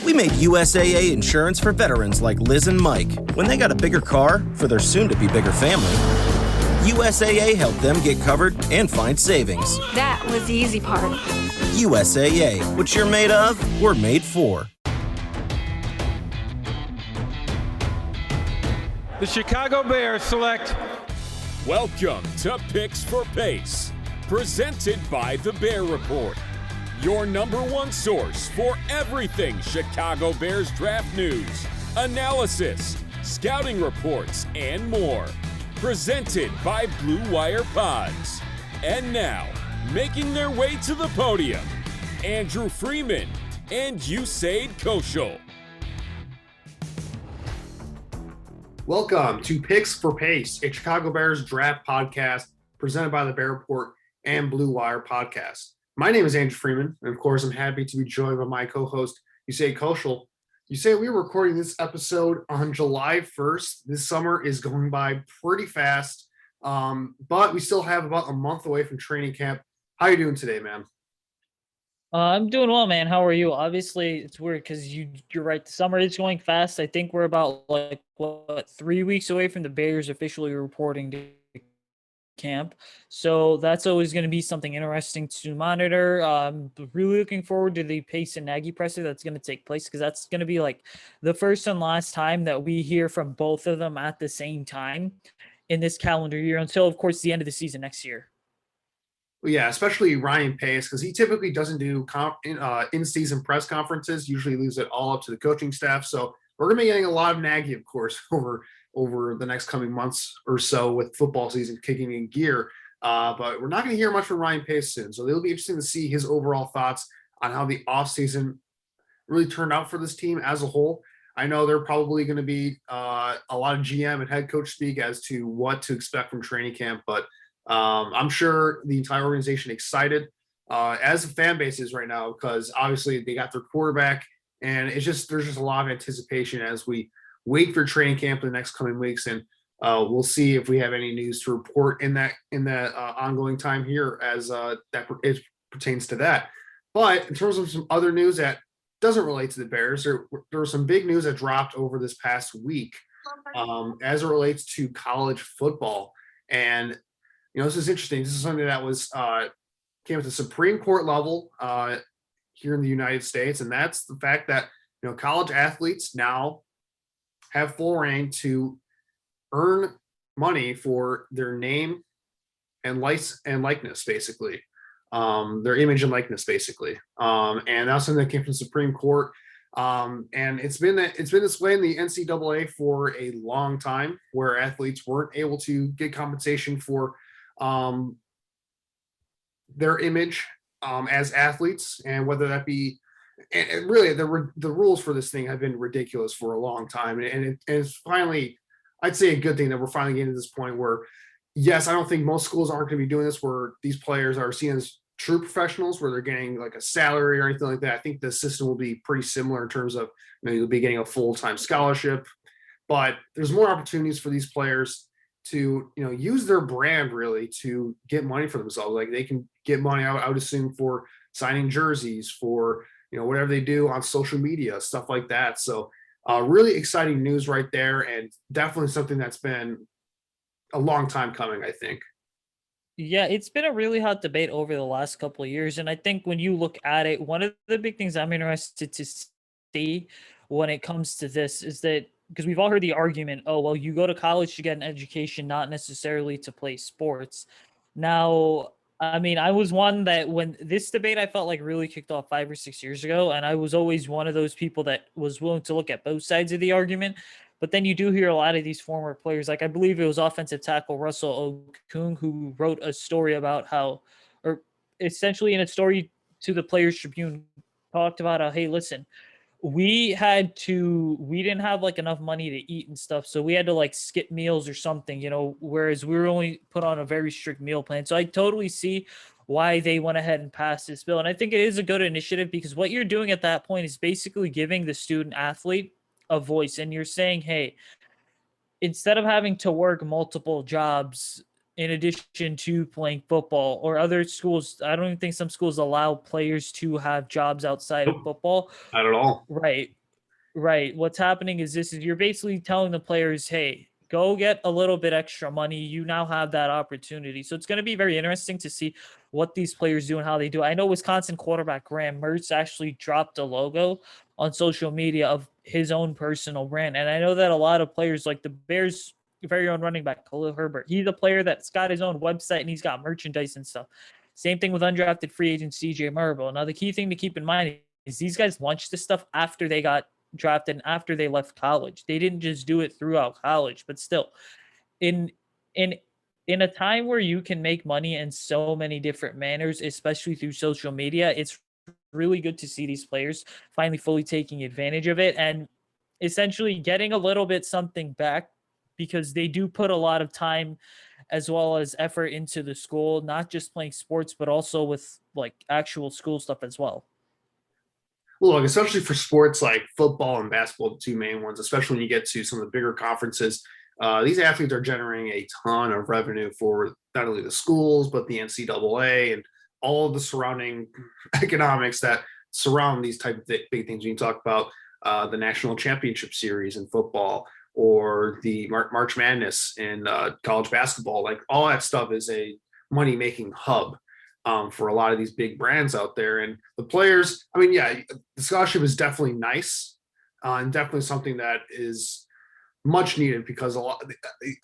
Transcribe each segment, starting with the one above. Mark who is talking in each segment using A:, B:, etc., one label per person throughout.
A: We made USAA insurance for veterans like Liz and Mike when they got a bigger car for their soon-to-be bigger family. USAA helped them get covered and find savings.
B: That was the easy part.
A: USAA, what you're made of, we're made for.
C: The Chicago Bears select.
D: Welcome to Picks for Pace, presented by The Bear Report, your number one source for everything Chicago Bears draft news, analysis, scouting reports, and more. Presented by Blue Wire Pods. And now, making their way to the podium, Andrew Freeman and Usaid Koshal.
E: Welcome to Picks for Pace, a Chicago Bears draft podcast presented by the Bear Report and Blue Wire Podcast. My name is Andrew Freeman, and of course, I'm happy to be joined by my co-host, Usaid Koshal. Usaid, we were recording this episode on July 1st. This summer is going by pretty fast, but we still have about a month away from training camp. How are you doing today, man?
F: I'm doing well, man. How are you? Obviously, it's weird because you're right. The summer is going fast. I think we're about 3 weeks away from the Bears officially reporting to camp. So that's always going to be something interesting to monitor. Really looking forward to the Pace and Nagy presser that's going to take place, because that's going to be like the first and last time that we hear from both of them at the same time in this calendar year until, of course, the end of the season next year.
E: Yeah, especially Ryan Pace, because he typically doesn't do in-season press conferences, usually leaves it all up to the coaching staff. So we're going to be getting a lot of Nagy, of course, over the next coming months or so with football season kicking in gear. But we're not going to hear much from Ryan Pace soon. So it'll be interesting to see his overall thoughts on how the offseason really turned out for this team as a whole. I know they're probably going to be a lot of GM and head coach speak as to what to expect from training camp, but I'm sure the entire organization excited as the fan base is right now, because obviously they got their quarterback, and there's just a lot of anticipation as we wait for training camp in the next coming weeks, and we'll see if we have any news to report in that ongoing time here as it pertains to that. But in terms of some other news that doesn't relate to the Bears, there was some big news that dropped over this past week as it relates to college football. And this is interesting. This is something that was came at the Supreme Court level here in the United States, and that's the fact that college athletes now have full reign to earn money for their name and likeness, basically, their image and likeness, basically. And that's something that came from the Supreme Court. And it's been this way in the NCAA for a long time, where athletes weren't able to get compensation for their image as athletes, and whether that be, and really the rules for this thing have been ridiculous for a long time, and it's finally, I'd say, a good thing that we're finally getting to this point where, yes, I don't think most schools aren't going to be doing this, where these players are seen as true professionals, where they're getting like a salary or anything like that. I think the system will be pretty similar in terms of you'll be getting a full-time scholarship, but there's more opportunities for these players to use their brand really to get money for themselves. Like they can get money, I would assume, for signing jerseys, for whatever they do on social media, stuff like that. So really exciting news right there, and definitely something that's been a long time coming, I think.
F: Yeah, it's been a really hot debate over the last couple of years. And I think when you look at it, one of the big things I'm interested to see when it comes to this is that, because we've all heard the argument, oh, well, you go to college to get an education, not necessarily to play sports. Now, I mean, I was one that when this debate, I felt like really kicked off 5 or 6 years ago. And I was always one of those people that was willing to look at both sides of the argument. But then you do hear a lot of these former players, like I believe it was offensive tackle Russell Okung, who wrote a story about how, or essentially in a story to the Players Tribune, talked about how, hey, listen, we didn't have like enough money to eat and stuff. So we had to like skip meals or something, whereas we were only put on a very strict meal plan. So I totally see why they went ahead and passed this bill. And I think it is a good initiative, because what you're doing at that point is basically giving the student athlete a voice. And you're saying, hey, instead of having to work multiple jobs in addition to playing football, or other schools, I don't even think some schools allow players to have jobs outside of football.
E: Not at all.
F: Right. Right. What's happening is you're basically telling the players, hey, go get a little bit extra money. You now have that opportunity. So it's going to be very interesting to see what these players do and how they do. I know Wisconsin quarterback Graham Mertz actually dropped a logo on social media of his own personal brand. And I know that a lot of players, like the Bears' very own running back, Khalil Herbert, he's a player that's got his own website and he's got merchandise and stuff. Same thing with undrafted free agent CJ Marble. Now, the key thing to keep in mind is these guys launched this stuff after they got drafted after they left college. They didn't just do it throughout college, but still in in in a time where you can make money in so many different manners, especially through social media, it's really good to see these players finally fully taking advantage of it and essentially getting a little bit something back because they do put a lot of time as well as effort into the school, not just playing sports, but also with like actual school stuff as well.
E: Look, especially for sports like football and basketball, the two main ones, especially when you get to some of the bigger conferences, these athletes are generating a ton of revenue for not only the schools, but the NCAA and all of the surrounding economics that surround these type of big things. When you talk about the national championship series in football or the March Madness in college basketball, like all that stuff is a money-making hub for a lot of these big brands out there. And the players, I mean, yeah, the scholarship is definitely nice and definitely something that is much needed because a lot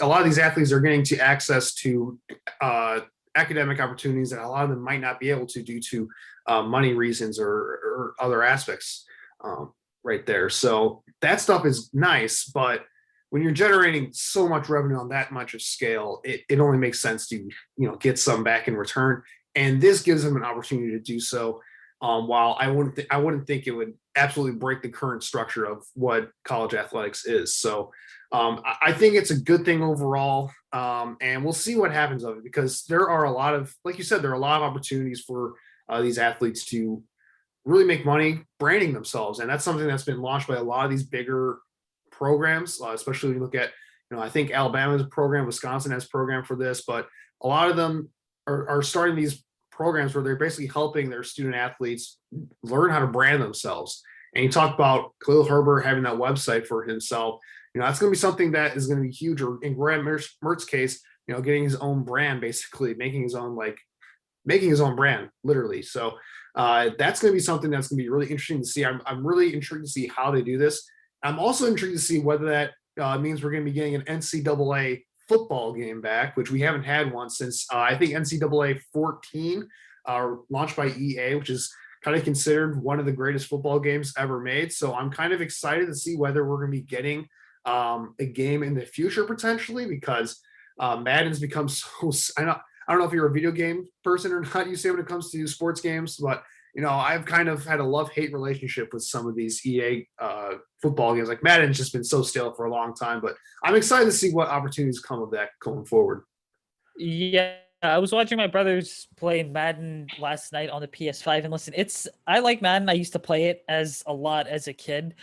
E: of these athletes are getting to access to academic opportunities that a lot of them might not be able to due to money reasons or other aspects right there. So that stuff is nice, but when you're generating so much revenue on that much of scale, it only makes sense to get some back in return. And this gives them an opportunity to do so. While I wouldn't think it would absolutely break the current structure of what college athletics is. So I think it's a good thing overall. And we'll see what happens of it because there are a lot of, like you said, there are a lot of opportunities for these athletes to really make money branding themselves. And that's something that's been launched by a lot of these bigger programs, especially when you look at, I think Alabama's a program, Wisconsin has a program for this, but a lot of them are starting these programs where they're basically helping their student athletes learn how to brand themselves. And you talk about Khalil Herbert having that website for himself. That's going to be something that is going to be huge. Or in Graham Mertz's case, getting his own brand, basically making his own brand, literally. So that's going to be something that's going to be really interesting to see. I'm really intrigued to see how they do this. I'm also intrigued to see whether that means we're going to be getting an NCAA football game back, which we haven't had one since I think NCAA 14, launched by EA, which is kind of considered one of the greatest football games ever made. So I'm kind of excited to see whether we're going to be getting a game in the future potentially, because Madden's become so. I don't know if you're a video game person or not, you say, when it comes to sports games, but I've kind of had a love-hate relationship with some of these EA football games. Like Madden's just been so stale for a long time, but I'm excited to see what opportunities come of that going forward.
F: Yeah, I was watching my brothers play Madden last night on the PS5, and listen, I like Madden. I used to play it as a kid,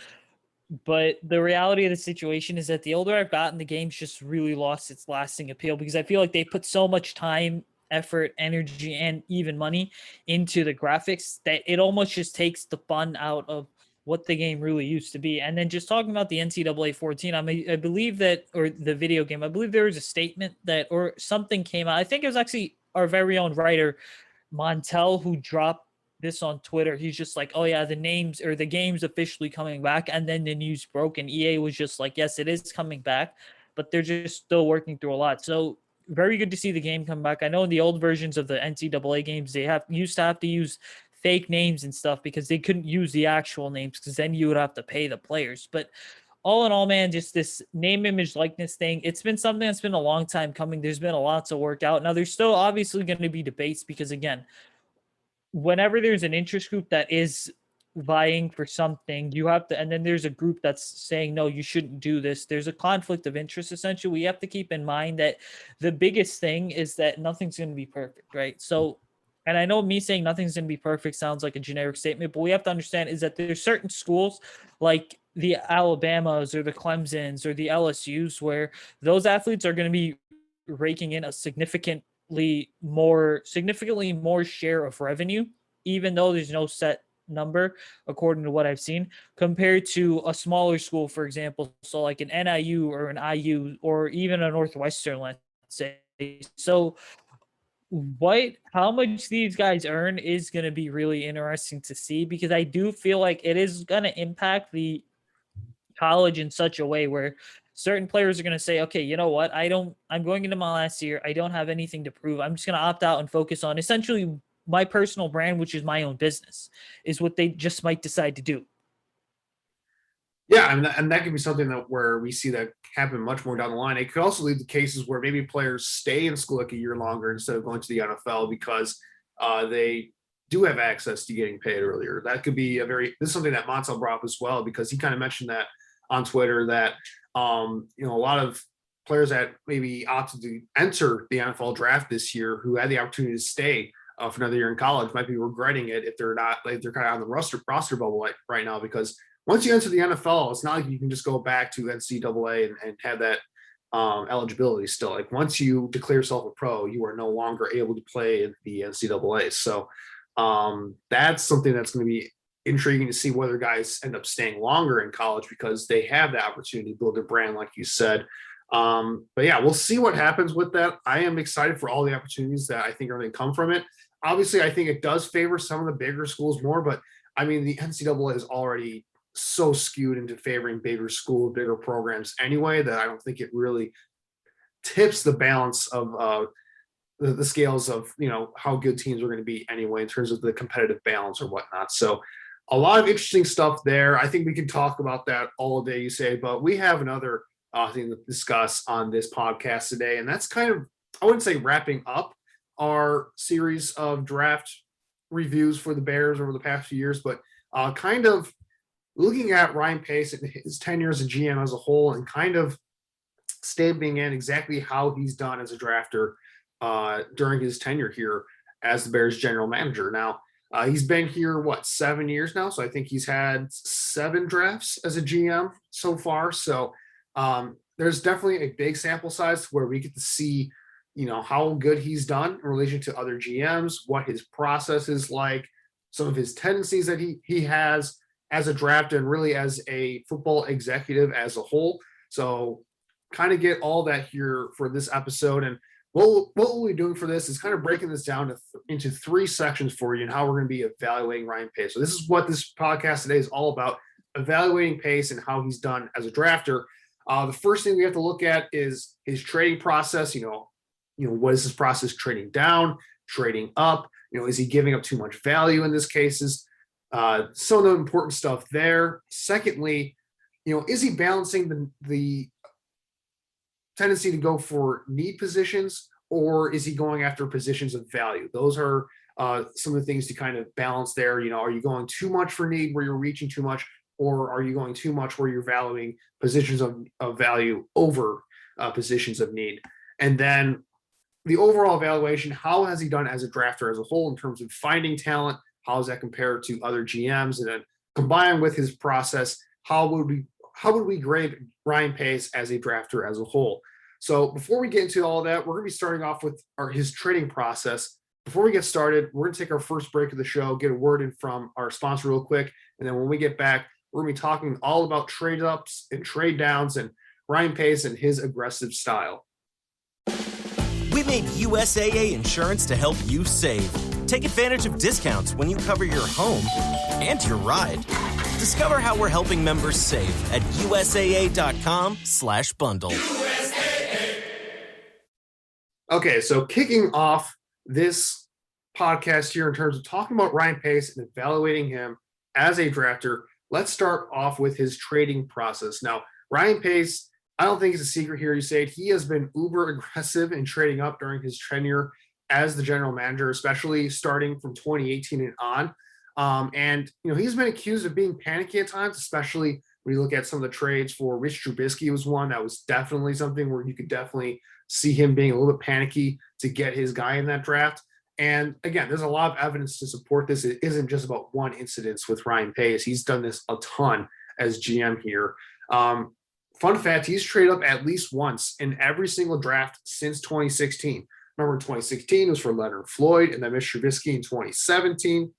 F: but the reality of the situation is that the older I've gotten, the game's just really lost its lasting appeal because I feel like they put so much time, effort, energy, and even money into the graphics that it almost just takes the fun out of what the game really used to be. And then just talking about the NCAA 14, I believe that, or the video game, I believe there was a statement that, or something came out. I think it was actually our very own writer, Montel, who dropped this on Twitter. He's just like, oh yeah, the game's officially coming back. And then the news broke and EA was just like, yes, it is coming back, but they're just still working through a lot. So very good to see the game come back. I know in the old versions of the NCAA games, they used to have to use fake names and stuff because they couldn't use the actual names because then you would have to pay the players. But all in all, man, just this name, image, likeness thing, it's been something that's been a long time coming. There's been a lot to work out. Now, there's still obviously going to be debates because, again, whenever there's an interest group that is vying for something, you have to, and then there's a group that's saying, no, you shouldn't do this. There's a conflict of interest, essentially. We have to keep in mind that the biggest thing is that nothing's going to be perfect, right? So, and I know me saying nothing's going to be perfect sounds like a generic statement, but we have to understand is that there's certain schools like the Alabamas or the Clemsons or the LSUs where those athletes are going to be raking in a significantly more share of revenue, even though there's no set number, according to what I've seen, compared to a smaller school, for example, so like an NIU or an IU or even a Northwestern, let's say. So how much these guys earn is going to be really interesting to see, because I do feel like it is going to impact the college in such a way where certain players are going to say, okay, you know what? I'm going into my last year. I don't have anything to prove. I'm just going to opt out and focus on essentially my personal brand, which is my own business, is what they just might decide to do.
E: Yeah, and that could be something that where we see that happen much more down the line. It could also lead to cases where maybe players stay in school like a year longer instead of going to the NFL because they do have access to getting paid earlier. That could be this is something that Montel brought up as well, because he kind of mentioned that on Twitter that a lot of players that maybe opted to enter the NFL draft this year who had the opportunity to stay for another year in college might be regretting it if they're not, like, they're kind of on the roster bubble right now, because once you enter the NFL, it's not like you can just go back to NCAA and have that eligibility still. Like, once you declare yourself a pro, you are no longer able to play in the NCAA. So that's something that's going to be intriguing to see whether guys end up staying longer in college because they have the opportunity to build their brand, like you said. But yeah, we'll see what happens with that. I am excited for all the opportunities that I think are going to come from it. Obviously, I think it does favor some of the bigger schools more, but I mean, the NCAA is already so skewed into favoring bigger schools, bigger programs anyway, that I don't think it really tips the balance of the scales of, how good teams are going to be anyway in terms of the competitive balance or whatnot. So a lot of interesting stuff there. I think we can talk about that all day, you say, but we have another thing to discuss on this podcast today, and that's kind of, I wouldn't say wrapping up our series of draft reviews for the Bears over the past few years, but kind of looking at Ryan Pace and his tenure as a GM as a whole, and kind of stamping in exactly how he's done as a drafter during his tenure here as the Bears general manager. Now, he's been here, 7 years now? So I think he's had 7 drafts as a GM so far. So there's definitely a big sample size where we get to see, how good he's done in relation to other GMs, what his process is like, some of his tendencies that he has as a drafter and really as a football executive as a whole. So kind of get all that here for this episode. And what we'll be doing for this is kind of breaking this down into 3 sections for you and how we're going to be evaluating Ryan Pace. So this is what this podcast today is all about, evaluating Pace and how he's done as a drafter. The first thing we have to look at is his trading process. What is his process trading down, trading up? Is he giving up too much value in this cases? Some of the important stuff there. Secondly, is he balancing the tendency to go for need positions, or is he going after positions of value? Those are some of the things to kind of balance there. Are you going too much for need where you're reaching too much, or are you going too much where you're valuing positions of value over positions of need? And then the overall evaluation, how has he done as a drafter as a whole in terms of finding talent? How does that compare to other GMs? And then combined with his process, how would we grade Ryan Pace as a drafter as a whole? So before we get into all that, we're going to be starting off with his trading process. Before we get started, we're going to take our first break of the show, get a word in from our sponsor real quick. And then when we get back, we're going to be talking all about trade ups and trade downs and Ryan Pace and his aggressive style.
A: We made USAA Insurance to help you save. Take advantage of discounts when you cover your home and your ride. Discover how we're helping members save at USAA.com/bundle. USAA.
E: Okay, so kicking off this podcast here in terms of talking about Ryan Pace and evaluating him as a drafter, let's start off with his trading process. Now, Ryan Pace, I don't think it's a secret here. You say he has been uber aggressive in trading up during his tenure as the general manager, especially starting from 2018 and on. And he's been accused of being panicky at times, especially when you look at some of the trades for Rich Trubisky was one that was definitely something where you could definitely see him being a little bit panicky to get his guy in that draft. And again, there's a lot of evidence to support this. It isn't just about one incident with Ryan Pace. He's done this a ton as GM here. Fun fact, he's traded up at least once in every single draft since 2016. Remember in 2016, it was for Leonard Floyd and then Mr. Trubisky in 2017.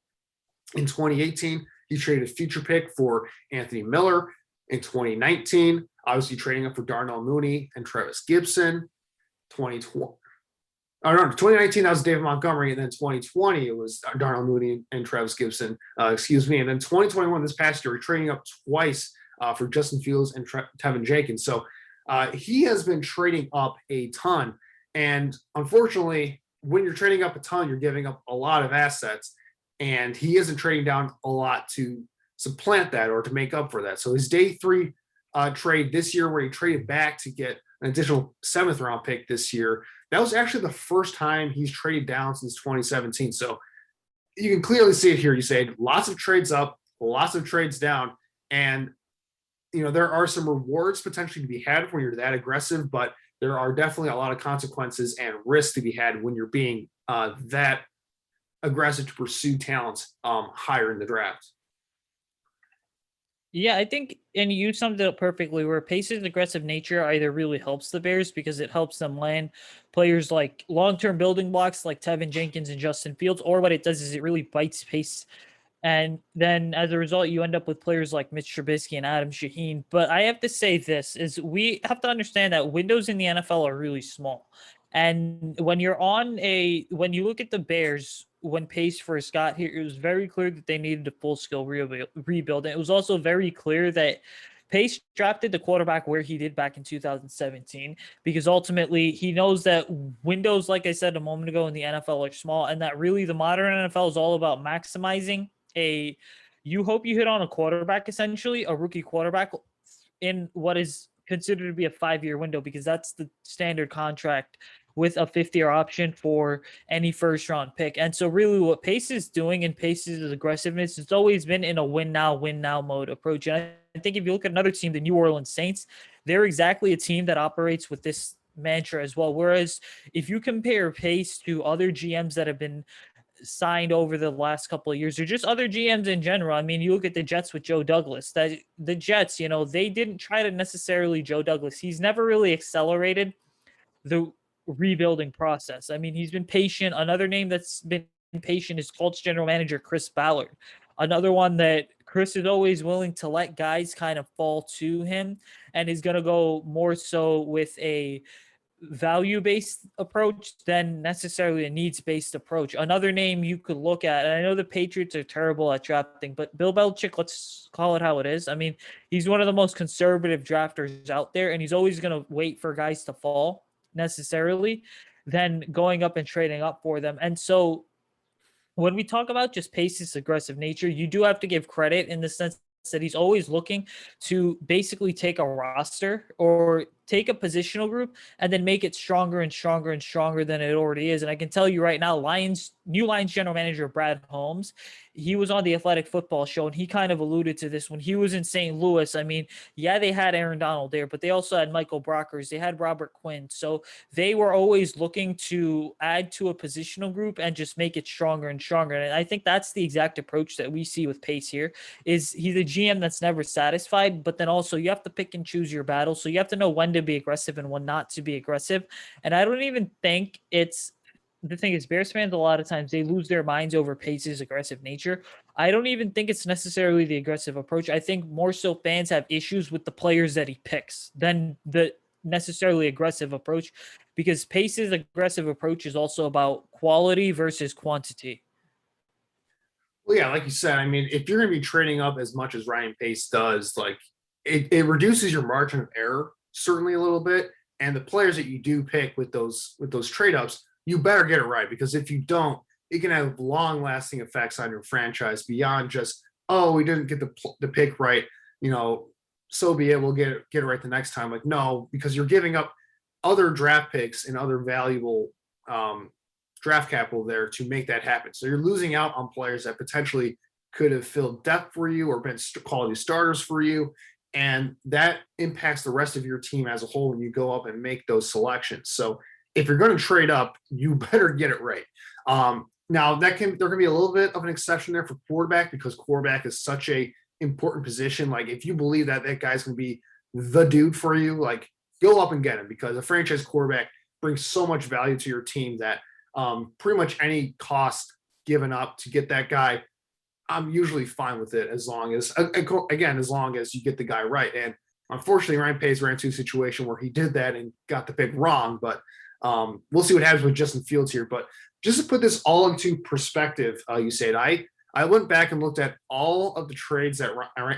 E: In 2018, he traded a future pick for Anthony Miller. In 2019, obviously trading up for Darnell Mooney and Travis Gibson. 2019, that was David Montgomery. And then 2020, it was Darnell Mooney and Travis Gibson. And then 2021, this past year, trading up twice for Justin Fields and Tevin Jenkins. So he has been trading up a ton. And unfortunately, when you're trading up a ton, you're giving up a lot of assets. And he isn't trading down a lot to supplant that or to make up for that. So his day 3 trade this year, where he traded back to get an additional 7th round pick this year, that was actually the first time he's traded down since 2017. So you can clearly see it here. You say lots of trades up, lots of trades down. And, there are some rewards potentially to be had when you're that aggressive, but there are definitely a lot of consequences and risks to be had when you're being that aggressive to pursue talents higher in the draft.
F: Yeah, I think, and you summed it up perfectly, where Pace's aggressive nature either really helps the Bears because it helps them land players like long-term building blocks like Tevin Jenkins and Justin Fields, or what it does is it really bites Pace. And then as a result, you end up with players like Mitch Trubisky and Adam Shaheen. But I have to say this, is we have to understand that windows in the NFL are really small. And when you look at the Bears, when Pace first got here, it was very clear that they needed a full-scale rebuild. And it was also very clear that Pace drafted the quarterback where he did back in 2017, because ultimately he knows that windows, like I said a moment ago, in the NFL are small, and that really the modern NFL is all about maximizing you hope you hit on a quarterback, essentially a rookie quarterback, in what is considered to be a 5-year window, because that's the standard contract with a 5th-year option for any first-round pick. And so really what Pace is doing, and Pace's aggressiveness, it's always been in a win now mode approach. And I think if you look at another team, the New Orleans Saints, they're exactly a team that operates with this mantra as well. Whereas if you compare Pace to other GMs that have been signed over the last couple of years, or just other GMs in general. I mean, you look at the Jets with Joe Douglas, that the Jets, they didn't try to necessarily Joe Douglas. He's never really accelerated the rebuilding process. I mean, he's been patient. Another name that's been patient is Colts general manager Chris Ballard. Another one that Chris is always willing to let guys kind of fall to him, and is going to go more so with a value-based approach than necessarily a needs-based approach. Another name you could look at, and I know the Patriots are terrible at drafting, but Bill Belichick, let's call it how it is. I mean, he's one of the most conservative drafters out there, and he's always going to wait for guys to fall necessarily than going up and trading up for them. And so when we talk about just Pace's aggressive nature, you do have to give credit in the sense that he's always looking to basically take a roster or take a positional group and then make it stronger and stronger and stronger than it already is. And I can tell you right now, new Lions general manager Brad Holmes, he was on the Athletic Football Show, and he kind of alluded to this when he was in St. Louis. I mean, yeah, they had Aaron Donald there, but they also had Michael Brockers. They had Robert Quinn. So they were always looking to add to a positional group and just make it stronger and stronger. And I think that's the exact approach that we see with Pace here. Is he's a GM that's never satisfied, but then also you have to pick and choose your battles. So you have to know when to be aggressive and when not to be aggressive. And I don't even think the thing is, Bears fans, a lot of times they lose their minds over Pace's aggressive nature. I don't even think it's necessarily the aggressive approach. I think more so fans have issues with the players that he picks than the necessarily aggressive approach, because Pace's aggressive approach is also about quality versus quantity.
E: Well, yeah, like you said, I mean, if you're going to be trading up as much as Ryan Pace does, like it reduces your margin of error certainly a little bit. And the players that you do pick with those trade ups, you better get it right, because if you don't, it can have long-lasting effects on your franchise beyond just, oh, we didn't get the pick right, so be it, we'll get it right the next time. Like, no, because you're giving up other draft picks and other valuable draft capital there to make that happen. So you're losing out on players that potentially could have filled depth for you or been quality starters for you, and that impacts the rest of your team as a whole when you go up and make those selections. So if you're going to trade up, you better get it right. Now there can be a little bit of an exception there for quarterback, because quarterback is such a important position. Like, if you believe that guy's going to be the dude for you, like, go up and get him, because a franchise quarterback brings so much value to your team that pretty much any cost given up to get that guy I'm usually fine with it as long as, again, as long as you get the guy right. And unfortunately, Ryan Pace ran into a situation where he did that and got the pick wrong. But we'll see what happens with Justin Fields here. But just to put this all into perspective, you said I went back and looked at all of the trades that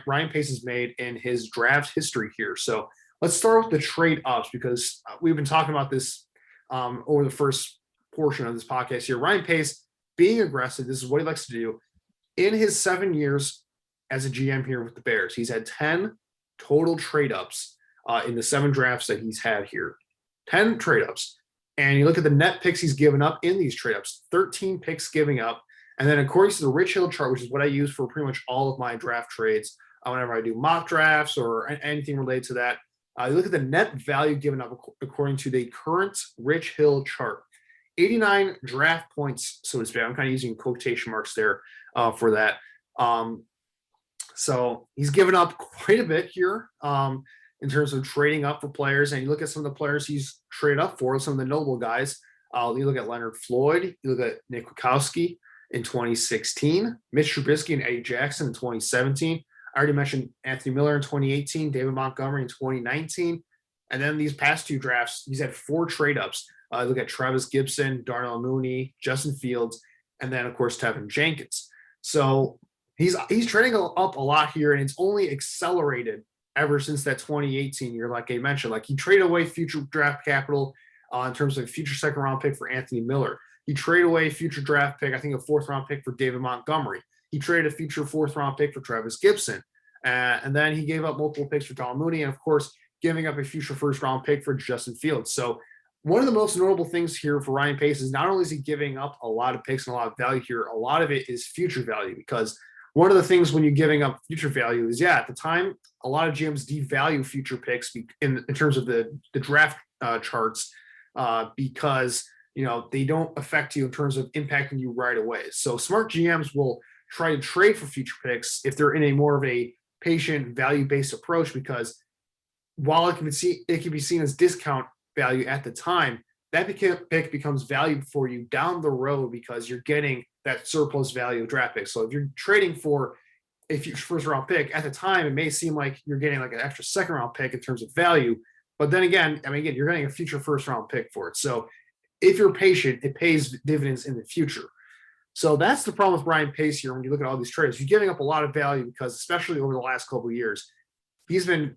E: Ryan Pace has made in his draft history here. So let's start with the trade ups, because we've been talking about this over the first portion of this podcast here. Ryan Pace being aggressive, this is what he likes to do. In his 7 years as a GM here with the Bears, he's had 10 total trade ups in the 7 drafts that he's had here. 10 trade ups. And you look at the net picks he's given up in these trade ups, 13 picks giving up. And then according to the Rich Hill chart, which is what I use for pretty much all of my draft trades, whenever I do mock drafts or anything related to that, you look at the net value given up according to the current Rich Hill chart. 89 draft points, so to speak. I'm kind of using quotation marks there for that. So he's given up quite a bit here in terms of trading up for players. And you look at some of the players he's traded up for, some of the notable guys. You look at Leonard Floyd, you look at Nick Kwiatkowski in 2016, Mitch Trubisky and Eddie Jackson in 2017. I already mentioned Anthony Miller in 2018, David Montgomery in 2019. And then these past 2 drafts, he's had 4 trade ups. Look at Travis Gibson, Darnell Mooney, Justin Fields, and then, of course, Tevin Jenkins. So he's trading up a lot here, and it's only accelerated ever since that 2018 year, like I mentioned. Like, he traded away future draft capital in terms of a future second-round pick for Anthony Miller. He traded away a future draft pick, I think a 4th-round pick for David Montgomery. He traded a future 4th-round pick for Travis Gibson. And then he gave up multiple picks for Darnell Mooney, and, of course, giving up a future first-round pick for Justin Fields. So one of the most notable things here for Ryan Pace is not only is he giving up a lot of picks and a lot of value here, a lot of it is future value, because one of the things when you're giving up future value is, at the time, a lot of GMs devalue future picks in terms of the draft charts because, they don't affect you in terms of impacting you right away. So smart GMs will try to trade for future picks if they're in a more of a patient value-based approach, because while it can be seen as discount value at the time, that pick becomes valuable for you down the road because you're getting that surplus value of draft picks. So if you're trading for a future first round pick at the time, it may seem like you're getting like an extra second round pick in terms of value. But then again, you're getting a future first round pick for it. So if you're patient, it pays dividends in the future. So that's the problem with Ryan Pace here when you look at all these trades. You're giving up a lot of value because, especially over the last couple of years, he's been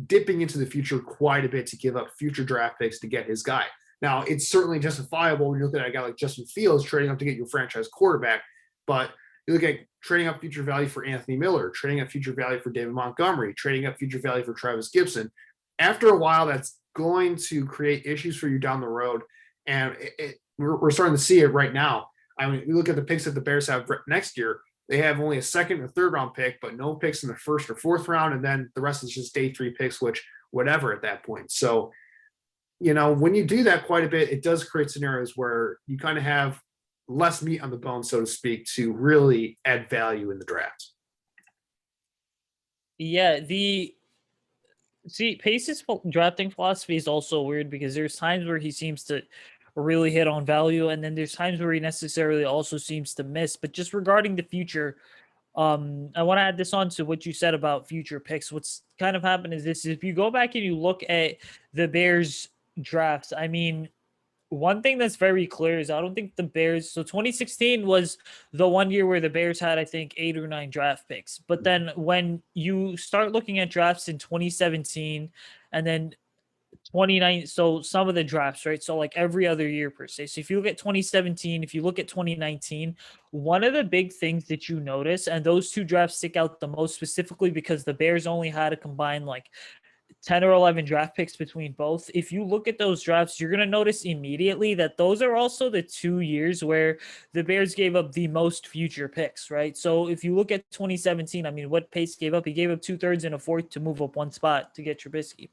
E: dipping into the future quite a bit to give up future draft picks to get his guy. Now, it's certainly justifiable when you look at a guy like Justin Fields trading up to get your franchise quarterback, but you look at trading up future value for Anthony Miller, trading up future value for David Montgomery, trading up future value for Travis Gibson. After a while, that's going to create issues for you down the road, and we're starting to see it right now. I mean, you look at the picks that the Bears have next year, they have only a 2nd or 3rd round pick, but no picks in the 1st or 4th round. And then the rest is just day 3 picks, which whatever at that point. So, when you do that quite a bit, it does create scenarios where you kind of have less meat on the bone, so to speak, to really add value in the draft.
F: Yeah. Pace's drafting philosophy is also weird because there's times where he seems to really hit on value, and then there's times where he necessarily also seems to miss. But just regarding the future, I want to add this on to what you said about future picks. What's kind of happened is this: if you go back and you look at the Bears drafts, I mean, one thing that's very clear is I don't think the Bears. So 2016 was the one year where the Bears had, I think, 8 or 9 draft picks. But then when you start looking at drafts in 2017 and then 29, so some of the drafts, right? So like every other year per se. So if you look at 2017, if you look at 2019, one of the big things that you notice, and those 2 drafts stick out the most specifically because the Bears only had a combined like 10 or 11 draft picks between both. If you look at those drafts, you're going to notice immediately that those are also the 2 years where the Bears gave up the most future picks, right? So if you look at 2017, I mean, what Pace gave up, he gave up 2/3 and a 4th to move up 1 spot to get Trubisky.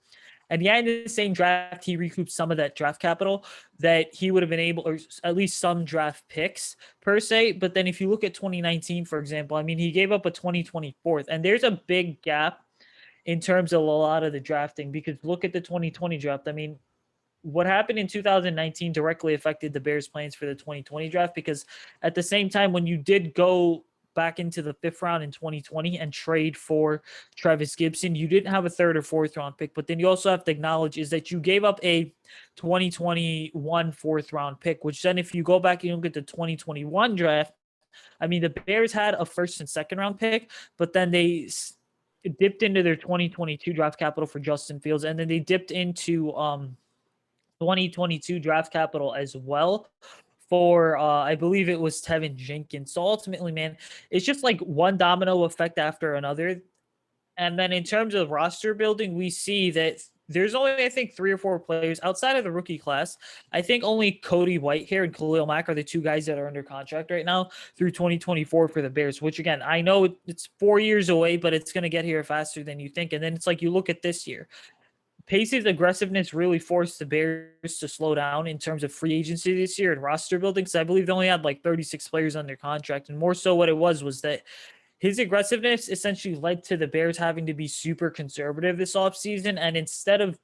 F: And yeah, in the same draft, he recouped some of that draft capital that he would have been able, or at least some draft picks per se. But then if you look at 2019, for example, I mean, he gave up a 2024th, and there's a big gap in terms of a lot of the drafting, because look at the 2020 draft. I mean, what happened in 2019 directly affected the Bears' plans for the 2020 draft, because at the same time, when you did go back into the 5th round in 2020 and trade for Travis Gibson, you didn't have a 3rd or 4th round pick. But then you also have to acknowledge is that you gave up a 2021 4th round pick, which then if you go back and you look at the 2021 draft, I mean, the Bears had a 1st and 2nd round pick, but then they dipped into their 2022 draft capital for Justin Fields, and then they dipped into 2022 draft capital as well for I believe it was Tevin Jenkins. So ultimately, man, it's just like one domino effect after another. And then in terms of roster building, we see that there's only, I think, 3 or 4 players outside of the rookie class. I think only Cody Whitehair and Khalil Mack are the 2 guys that are under contract right now through 2024 for the Bears, which again, I know it's 4 years away, but it's going to get here faster than you think. And then it's like you look at this year. Pace's aggressiveness really forced the Bears to slow down in terms of free agency this year and roster building. So I believe they only had like 36 players under contract. And more so what it was that his aggressiveness essentially led to the Bears having to be super conservative this offseason. And instead of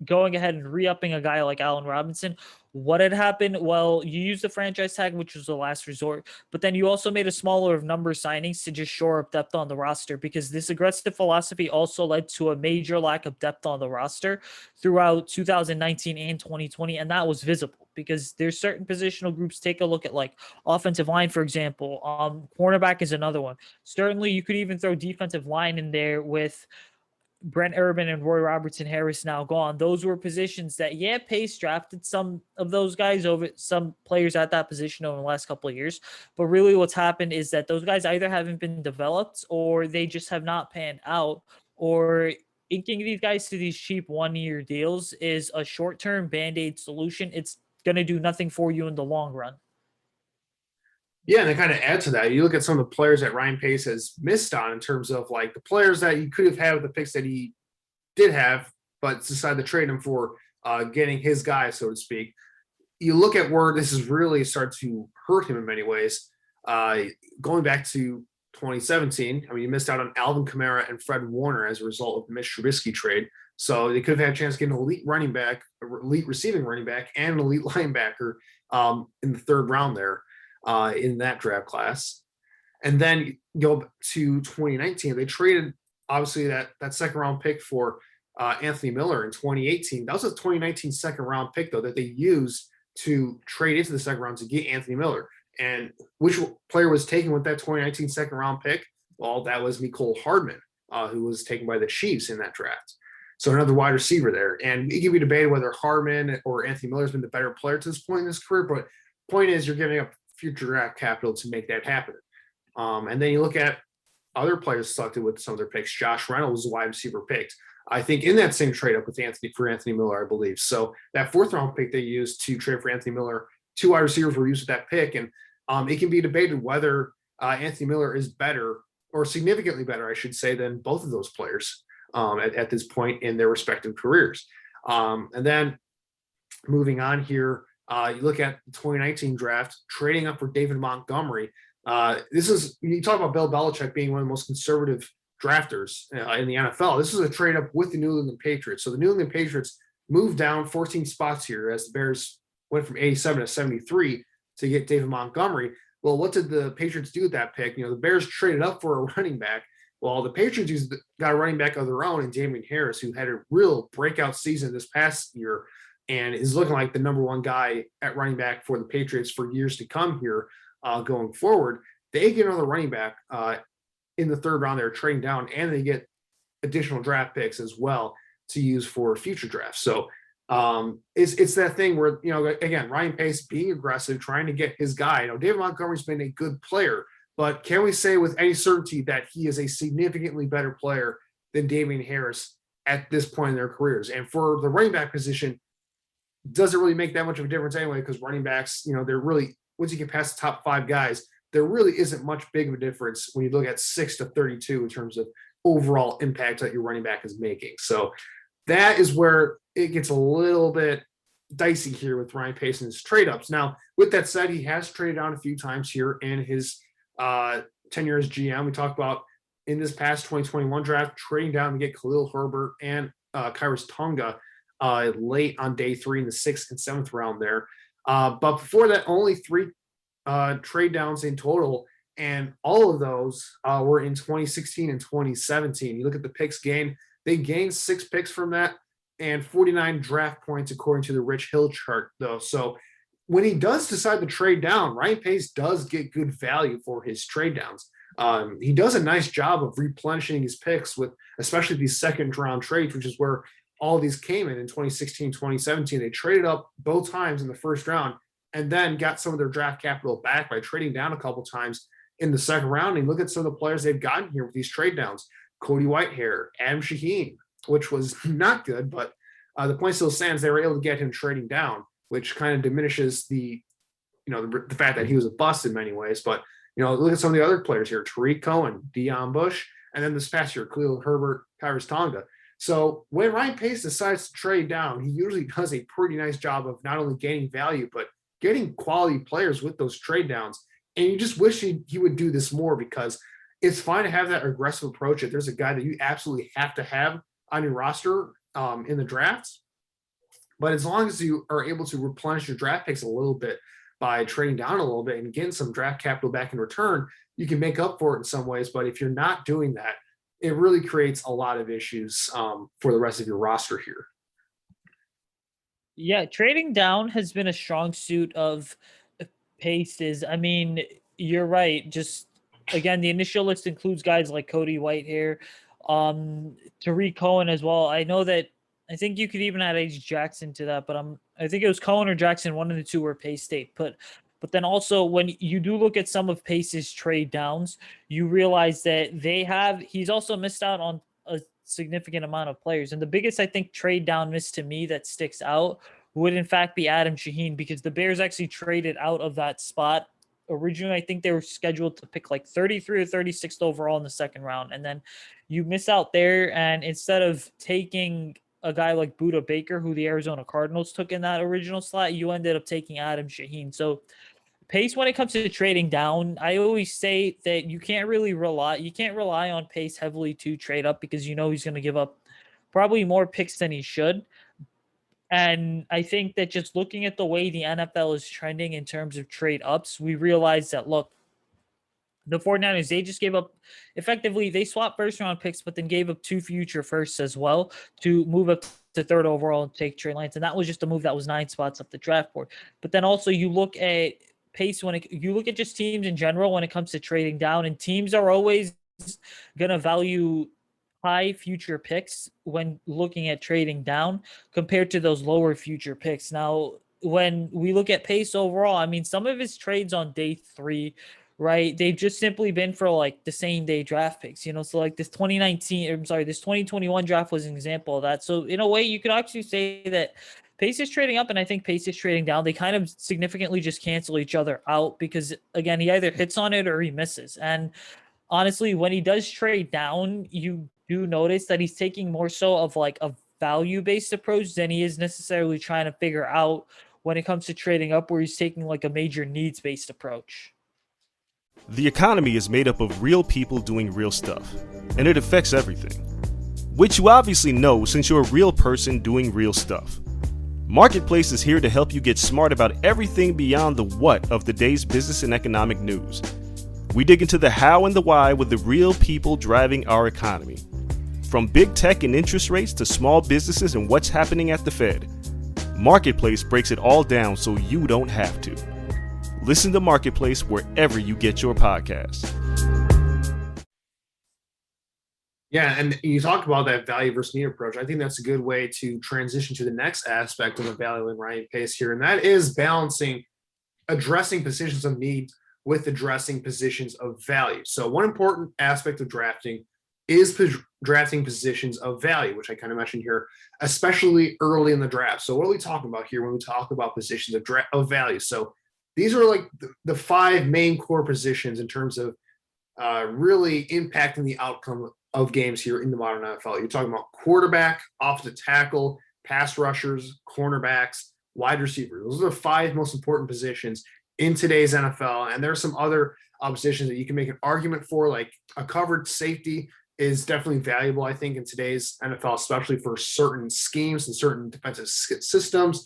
F: going ahead and re-upping a guy like Allen Robinson, what had happened? Well, you used the franchise tag, which was the last resort, but then you also made a smaller of number signings to just shore up depth on the roster, because this aggressive philosophy also led to a major lack of depth on the roster throughout 2019 and 2020. And that was visible because there's certain positional groups. Take a look at like offensive line, for example. Cornerback is another one. Certainly you could even throw defensive line in there with Brent Urban and Roy Robertson Harris now gone. Those were positions that, Pace drafted some of those guys over some players at that position over the last couple of years. But really what's happened is that those guys either haven't been developed or they just have not panned out, or inking these guys to these cheap 1-year deals is a short-term Band-Aid solution. It's going to do nothing for you in the long run.
E: Yeah, and to kind of add to that, you look at some of the players that Ryan Pace has missed on in terms of like the players that you could have had with the picks that he did have, but decided to trade him for getting his guy, so to speak. You look at where this has really started to hurt him in many ways. Going back to 2017, I mean, you missed out on Alvin Kamara and Fred Warner as a result of the Mitch Trubisky trade. So they could have had a chance to get an elite running back, elite receiving running back, and an elite linebacker in the 3rd round there. In that draft class. And then go to 2019, they traded obviously that 2nd round pick for Anthony Miller in 2018. That was a 2019 2nd round pick though that they used to trade into the 2nd round to get Anthony Miller. And which player was taken with that 2019 2nd round pick? Well, that was Mecole Hardman, who was taken by the Chiefs in that draft. So another wide receiver there. And it can be debated whether Hardman or Anthony Miller has been the better player to this point in his career, but point is you're giving up future draft capital to make that happen. And then you look at other players selected with some of their picks. Josh Reynolds was a wide receiver picked, I think, in that same trade up with Anthony Miller, I believe. So that 4th round pick they used to trade for Anthony Miller, 2 wide receivers were used with that pick. And it can be debated whether Anthony Miller is better or significantly better, I should say, than both of those players at this point in their respective careers. And then moving on here, you look at the 2019 draft, trading up for David Montgomery. This is, you talk about Bill Belichick being one of the most conservative drafters in the NFL. This is a trade up with the New England Patriots. So the New England Patriots moved down 14 spots here as the Bears went from 87 to 73 to get David Montgomery. Well, what did the Patriots do with that pick? The Bears traded up for a running back. Well, the Patriots got a running back of their own in Damian Harris, who had a real breakout season this past year and is looking like the number 1 guy at running back for the Patriots for years to come here going forward. They get another running back in the 3rd round. They're trading down, and they get additional draft picks as well to use for future drafts. So it's that thing where, again, Ryan Pace being aggressive, trying to get his guy. David Montgomery's been a good player, but can we say with any certainty that he is a significantly better player than Damian Harris at this point in their careers? And for the running back position, doesn't really make that much of a difference anyway, because running backs, they're really, once you get past the top 5 guys, there really isn't much big of a difference when you look at 6 to 32 in terms of overall impact that your running back is making. So that is where it gets a little bit dicey here with Ryan Pace and his trade ups. Now, with that said, he has traded down a few times here in his tenure as GM. We talked about in this past 2021 draft, trading down to get Khalil Herbert and Kyrus Tonga late on day 3 in the 6th and 7th round there. But before that, only 3 trade downs in total. And all of those were in 2016 and 2017. You look at the picks gained, they gained 6 picks from that and 49 draft points, according to the Rich Hill chart, though. So when he does decide to trade down, Ryan Pace does get good value for his trade downs. He does a nice job of replenishing his picks with especially these second round trades, which is where all these came in 2016, 2017. They traded up both times in the first round and then got some of their draft capital back by trading down a couple times in the second round. And look at some of the players they've gotten here with these trade downs. Cody Whitehair, Adam Shaheen, which was not good, but the point still stands. They were able to get him trading down, which kind of diminishes the fact that he was a bust in many ways. But, look at some of the other players here, Tariq Cohen, Deion Bush, and then this past year, Khalil Herbert, Tyrus Tonga. So when Ryan Pace decides to trade down, he usually does a pretty nice job of not only gaining value, but getting quality players with those trade downs. And you just wish he would do this more, because it's fine to have that aggressive approach if there's a guy that you absolutely have to have on your roster in the drafts. But as long as you are able to replenish your draft picks a little bit by trading down a little bit and getting some draft capital back in return, you can make up for it in some ways. But if you're not doing that, it really creates a lot of issues for the rest of your roster here.
F: Yeah, trading down has been a strong suit of Pace's. I mean, you're right. Just again, the initial list includes guys like Cody Whitehair, Tariq Cohen as well. I think you could even add H. Jackson to that, but I think it was Cohen or Jackson, one of the two were Pace State. But then also when you do look at some of Pace's trade downs, you realize that he's also missed out on a significant amount of players. And the biggest, I think, trade down miss to me that sticks out would in fact be Adam Shaheen, because the Bears actually traded out of that spot. Originally, I think they were scheduled to pick like 33 or 36th overall in the second round. And then you miss out there. And instead of taking a guy like Budda Baker, who the Arizona Cardinals took in that original slot, you ended up taking Adam Shaheen. So Pace, when it comes to trading down, I always say that you can't rely on Pace heavily to trade up, because he's going to give up probably more picks than he should. And I think that just looking at the way the NFL is trending in terms of trade ups, we realize that, look, the 49ers, they just gave up, effectively, they swapped first round picks, but then gave up 2 future firsts as well to move up to 3rd overall and take Trey Lance. And that was just a move that was 9 spots up the draft board. But then also you look at Pace, you look at just teams in general when it comes to trading down, and teams are always going to value high future picks when looking at trading down compared to those lower future picks. Now, when we look at Pace overall, I mean, some of his trades on day 3, right, they've just simply been for like the same day draft picks, so like this 2021 draft was an example of that. So in a way, you could actually say that Pace is trading up and I think Pace is trading down. They kind of significantly just cancel each other out, because again, he either hits on it or he misses. And honestly, when he does trade down, you do notice that he's taking more so of like a value-based approach than he is necessarily trying to figure out when it comes to trading up, where he's taking like a major needs-based approach.
B: The economy is made up of real people doing real stuff, and it affects everything. Which you obviously know since you're a real person doing real stuff. Marketplace is here to help you get smart about everything beyond the what of the day's business and economic news. We dig into the how and the why with the real people driving our economy. From big tech and interest rates to small businesses and what's happening at the Fed. Marketplace breaks it all down so you don't have to. Listen to Marketplace wherever you get your podcasts.
E: Yeah, and you talked about that value versus need approach. I think that's a good way to transition to the next aspect of evaluating Ryan Pace here, and that is balancing addressing positions of need with addressing positions of value. So one important aspect of drafting is drafting positions of value, which I kind of mentioned here, especially early in the draft. So what are we talking about here when we talk about positions of value? So these are like the 5 main core positions in terms of really impacting the outcome of games here in the modern NFL. You're talking about quarterback, offensive tackle, pass rushers, cornerbacks, wide receiver. Those are the 5 most important positions in today's NFL. And there are some other positions that you can make an argument for, like a covered safety is definitely valuable, I think, in today's NFL, especially for certain schemes and certain defensive systems.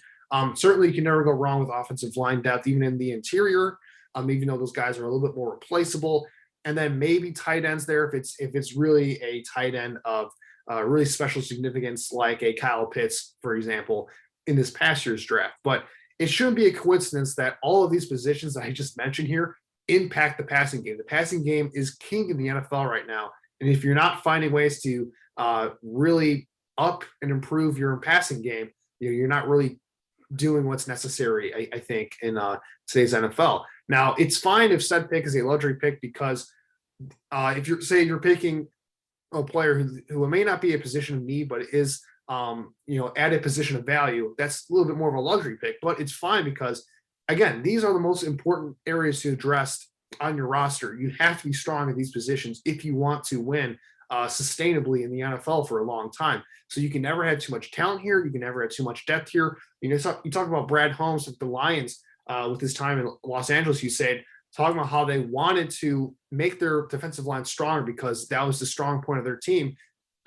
E: Certainly, you can never go wrong with offensive line depth, even in the interior. even though those guys are a little bit more replaceable. And then maybe tight ends there if it's really a tight end of really special significance, like a Kyle Pitts, for example, in this past year's draft. But it shouldn't be a coincidence that all of these positions that I just mentioned here impact the passing game. The passing game is king in the NFL right now. And if you're not finding ways to really up and improve your passing game, you're not really doing what's necessary, I think, in today's NFL. Now, it's fine if said pick is a luxury pick because if you're picking a player who may not be a position of need, but is at a position of value, that's a little bit more of a luxury pick. But it's fine because, again, these are the most important areas to address on your roster. You have to be strong at these positions if you want to win sustainably in the NFL for a long time. So you can never have too much talent here. You can never have too much depth here. You talk about Brad Holmes with the Lions with his time in Los Angeles. You said talking about how they wanted to make their defensive line stronger because that was the strong point of their team.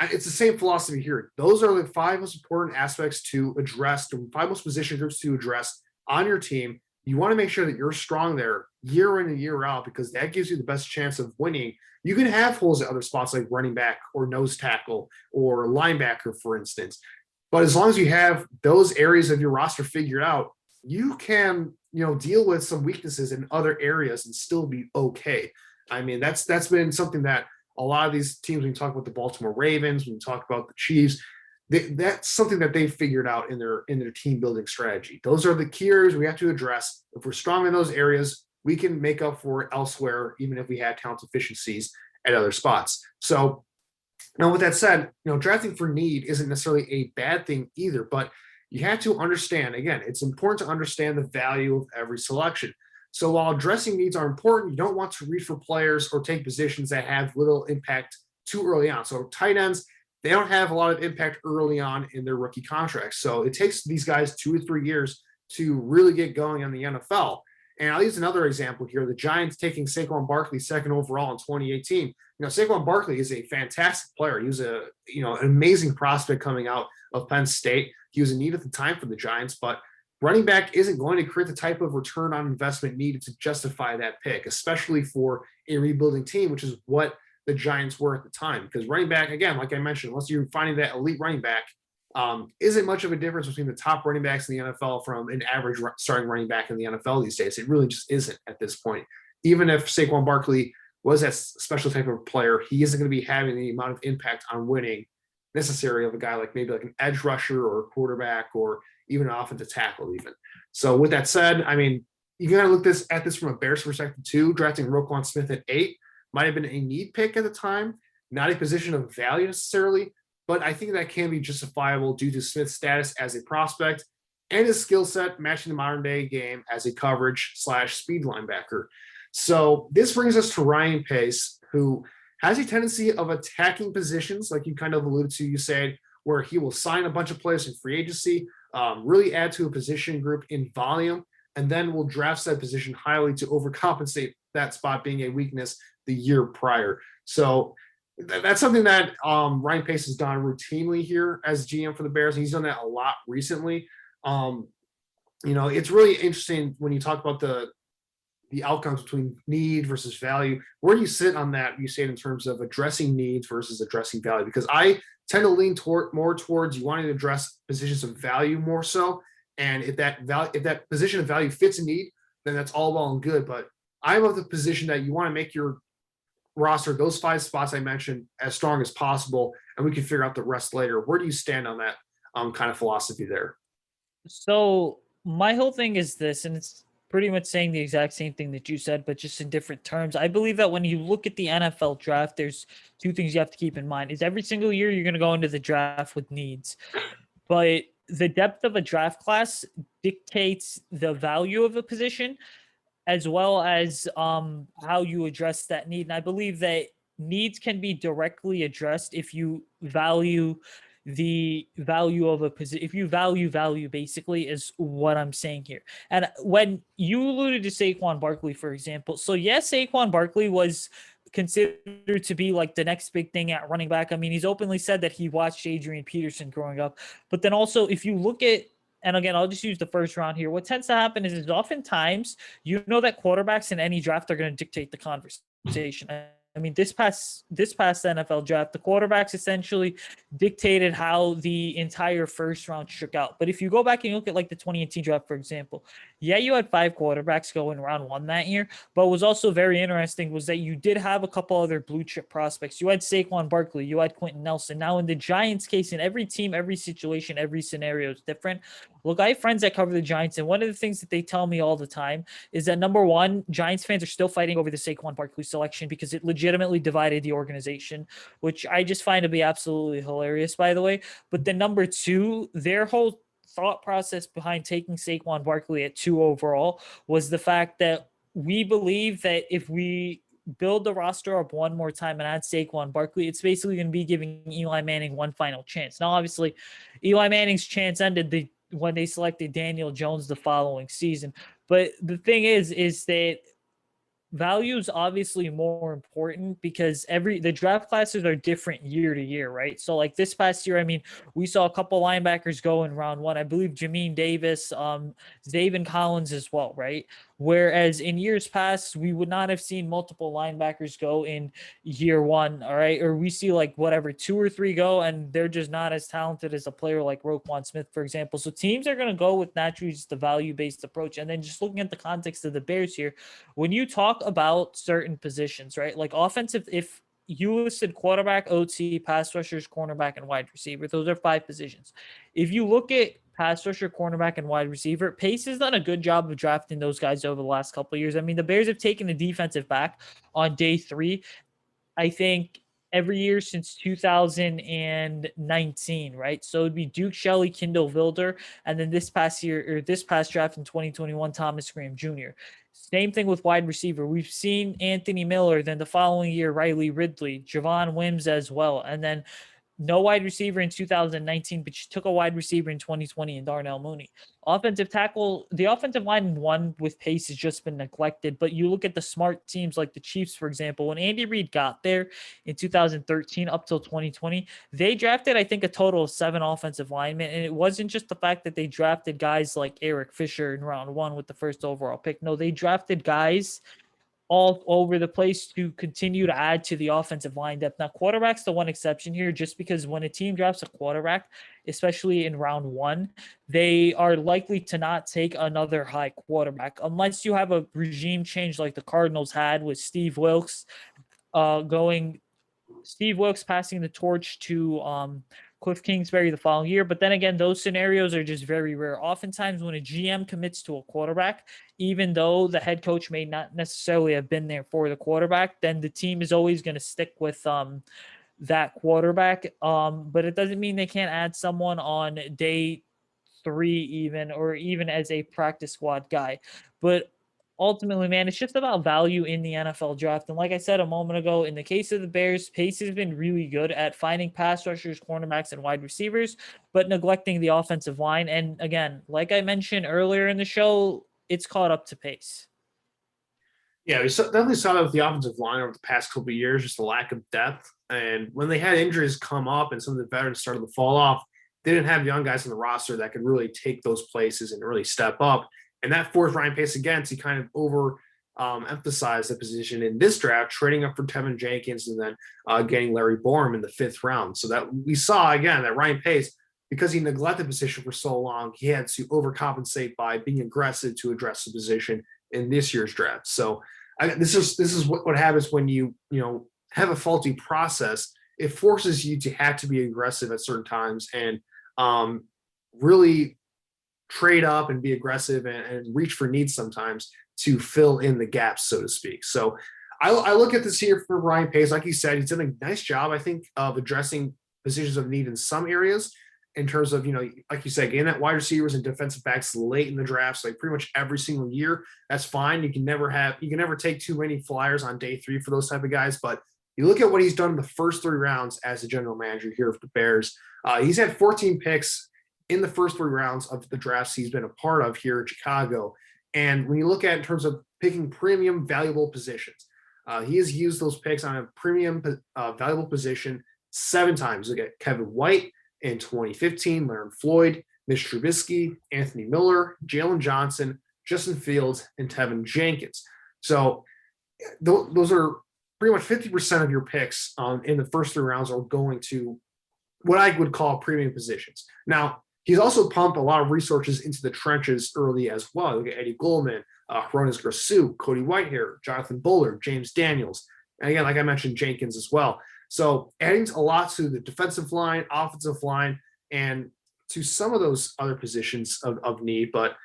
E: It's the same philosophy here. Those are the 5 most important aspects to address, the 5 most position groups to address on your team. You want to make sure that you're strong there year in and year out because that gives you the best chance of winning. You can have holes at other spots like running back or nose tackle or linebacker, for instance. But as long as you have those areas of your roster figured out, you can, deal with some weaknesses in other areas and still be okay. I mean, that's been something that a lot of these teams, when you talk about the Baltimore Ravens, when you talk about the Chiefs, that's something that they've figured out in their team building strategy. Those are the key areas we have to address. If we're strong in those areas, we can make up for it elsewhere, even if we have talent deficiencies at other spots. So now with that said, drafting for need isn't necessarily a bad thing either, but you have to understand, again, it's important to understand the value of every selection. So while addressing needs are important, you don't want to reach for players or take positions that have little impact too early on. So tight ends, they don't have a lot of impact early on in their rookie contracts. So it takes these guys 2 or 3 years to really get going in the NFL. And I'll use another example here. The Giants taking Saquon Barkley 2nd overall in 2018. Saquon Barkley is a fantastic player. He was an amazing prospect coming out of Penn State. He was in need at the time for the Giants, but running back isn't going to create the type of return on investment needed to justify that pick, especially for a rebuilding team, which is what the Giants were at the time. Because running back, again, like I mentioned, unless you're finding that elite running back, isn't much of a difference between the top running backs in the NFL from an average starting running back in the NFL these days. It really just isn't at this point. Even if Saquon Barkley was that special type of player, he isn't going to be having the amount of impact on winning necessary of a guy like maybe like an edge rusher or a quarterback or even an offensive tackle even. So with that said, I mean, you got to look at this from a Bears perspective too. Drafting Roquan Smith at 8 might have been a need pick at the time, not a position of value necessarily, but I think that can be justifiable due to Smith's status as a prospect and his skill set matching the modern day game as a coverage/speed linebacker. So this brings us to Ryan Pace, who has a tendency of attacking positions, like you kind of alluded to, you said, where he will sign a bunch of players in free agency, really add to a position group in volume, and then will draft that position highly to overcompensate that spot being a weakness the year prior. So that's something that Ryan Pace has done routinely here as GM for the Bears. And he's done that a lot recently. It's really interesting when you talk about the outcomes between need versus value. Where do you sit on that? You say it in terms of addressing needs versus addressing value, because I tend to lean more towards you wanting to address positions of value more so. And if that position of value fits a need, then that's all well and good. But I'm of the position that you want to make your roster, those 5 spots I mentioned, as strong as possible, and we can figure out the rest later. Where do you stand on that kind of philosophy there?
F: So my whole thing is this, and it's pretty much saying the exact same thing that you said, but just in different terms. I believe that when you look at the NFL draft, there's 2 things you have to keep in mind. Is every single year you're going to go into the draft with needs, but the depth of a draft class dictates the value of a position as well as how you address that need. And I believe that needs can be directly addressed if you value the value of a position. If you value basically is what I'm saying here. And when you alluded to Saquon Barkley, for example, so yes, Saquon Barkley was considered to be like the next big thing at running back. I mean, he's openly said that he watched Adrian Peterson growing up, but then also if you look at and again, I'll just use the first round here. What tends to happen is oftentimes, that quarterbacks in any draft are going to dictate the conversation. I mean, this past NFL draft, the quarterbacks essentially dictated how the entire first round shook out. But if you go back and you look at like the 2018 draft, for example, yeah, you had 5 quarterbacks go in round 1 that year. But what was also very interesting was that you did have a couple other blue chip prospects. You had Saquon Barkley, you had Quentin Nelson. Now in the Giants case, in every team, every situation, every scenario is different. Look, I have friends that cover the Giants, and one of the things that they tell me all the time is that number one, Giants fans are still fighting over the Saquon Barkley selection because it legitimately divided the organization, which I just find to be absolutely hilarious, by the way. But then number two, their whole thought process behind taking Saquon Barkley at 2 overall was the fact that we believe that if we build the roster up one more time and add Saquon Barkley, it's basically going to be giving Eli Manning one final chance. Now, obviously, Eli Manning's chance ended when they selected Daniel Jones the following season. But the thing is that value is obviously more important because the draft classes are different year to year, right? So like this past year, I mean, we saw a couple linebackers go in round 1. I believe Jamin Davis, Zaven Collins as well, right? Whereas in years past, we would not have seen multiple linebackers go in year 1, all right? Or we see like whatever 2 or 3 go, and they're just not as talented as a player like Roquan Smith, for example. So teams are going to go with naturally just the value-based approach. And then just looking at the context of the Bears here, when you talk about certain positions, right? Like offensive, if you listed quarterback, OT, pass rushers, cornerback, and wide receiver, those are 5 positions. If you look at pass rusher, cornerback, and wide receiver, Pace has done a good job of drafting those guys over the last couple of years. I mean, the Bears have taken a defensive back on day 3, I think, every year since 2019, right? So it'd be Duke Shelley, Kindle Wilder, and then this past draft in 2021, Thomas Graham Jr. Same thing with wide receiver. We've seen Anthony Miller, then the following year, Riley Ridley, Javon Wims as well. And then no wide receiver in 2019, but you took a wide receiver in 2020 in Darnell Mooney. Offensive tackle, the offensive line one with Pace has just been neglected, but you look at the smart teams like the Chiefs, for example, when Andy Reid got there in 2013 up till 2020, they drafted, I think, a total of 7 offensive linemen. And it wasn't just the fact that they drafted guys like Eric Fisher in round 1 with the first overall pick. No, they drafted guys all over the place to continue to add to the offensive line depth. Now, quarterback's the one exception here, just because when a team drafts a quarterback, especially in round 1, they are likely to not take another high quarterback unless you have a regime change like the Cardinals had with Steve Wilkes passing the torch to Cliff Kingsbury the following year. But then again, those scenarios are just very rare. Oftentimes when a GM commits to a quarterback, even though the head coach may not necessarily have been there for the quarterback, then the team is always going to stick with that quarterback. But it doesn't mean they can't add someone on day 3 even as a practice squad guy. But ultimately, man, it's just about value in the NFL draft. And like I said a moment ago, in the case of the Bears, Pace has been really good at finding pass rushers, cornerbacks, and wide receivers, but neglecting the offensive line. And again, like I mentioned earlier in the show, it's caught up to Pace.
E: Yeah, we definitely saw that with the offensive line over the past couple of years, just the lack of depth. And when they had injuries come up and some of the veterans started to fall off, they didn't have young guys on the roster that could really take those places and really step up. And that forced Ryan Pace again to kind of emphasize the position in this draft, trading up for Tevin Jenkins and then getting Larry Borum in the 5th round. So that we saw again that Ryan Pace, because he neglected the position for so long, he had to overcompensate by being aggressive to address the position in this year's draft. So this is what happens when you have a faulty process. It forces you to have to be aggressive at certain times and really trade up and be aggressive and reach for needs sometimes to fill in the gaps, so to speak. So I look at this here for Ryan Pace. Like you said, he's done a nice job, I think, of addressing positions of need in some areas in terms of, like you said, getting that wide receivers and defensive backs late in the drafts, like pretty much every single year. That's fine. You can never take too many flyers on day 3 for those type of guys. But you look at what he's done in the first 3 rounds as the general manager here of the Bears. He's had 14 picks in the first 3 rounds of the drafts he's been a part of here in Chicago. And when you look at in terms of picking premium valuable positions, he has used those picks on a premium valuable position 7 times. Look at Kevin White in 2015, Leonard Floyd Mitch Trubisky, Anthony Miller, Jalen Johnson, Justin Fields, and Tevin Jenkins. So those are pretty much 50% of your picks in the first 3 rounds are going to what I would call premium positions. Now, he's also pumped a lot of resources into the trenches early as well. Look at Eddie Goldman, Hronis Grasu, Cody Whitehair, Jonathan Bullard, James Daniels. And again, like I mentioned, Jenkins as well. So adding a lot to the defensive line, offensive line, and to some of those other positions of need. But